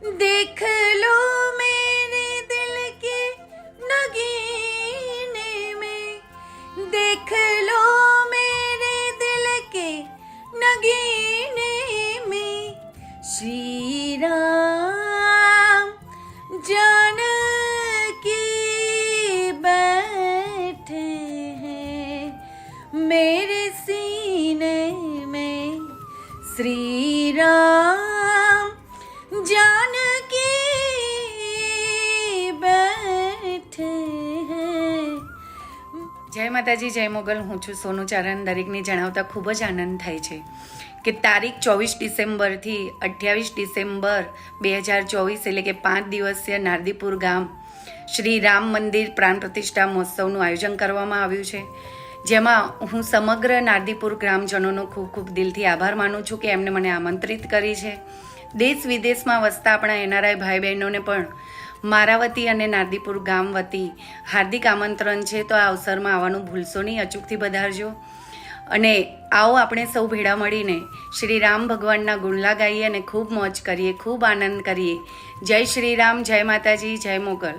देख लो मेरे दिल के नगीने में, देख लो मेरे दिल के नगीने में, श्री राम जानकी बैठे हैं मेरे सीने में, श्री राम जानकी बैठे हैं। જય માતાજી, જય મોગલ. હું છું સોનુ ચારણ. દરેકને જણાવતા ખૂબ જ આનંદ થાય છે કે તારીખ 24 ડિસેમ્બરથી 28 ડિસેમ્બર 2024 એટલે કે 5 દિવસીય નારદીપુર ગામ શ્રી રામ મંદિર પ્રાણ પ્રતિષ્ઠા મહોત્સવનું આયોજન કરવામાં આવ્યું છે, જેમાં હું સમગ્ર નારદીપુર ગ્રામજનોનો ખૂબ ખૂબ દિલથી આભાર માનું છું કે એમને મને આમંત્રિત કરી છે. દેશ વિદેશમાં વસતા આપણા એનઆરઆઈ ભાઈ બહેનોને પણ મારા વતી અને નારદીપુર ગામ વતી હાર્દિક આમંત્રણ છે. તો આ અવસરમાં આવવાનું ભૂલશો નહીં, અચૂકથી પધારજો. અને આવો આપણે સૌ ભેળા મળીને શ્રી રામ ભગવાનના ગુણલા ગાઈએ અને ખૂબ મોજ કરીએ, ખૂબ આનંદ કરીએ. જય શ્રી રામ, જય માતાજી, જય મોગલ.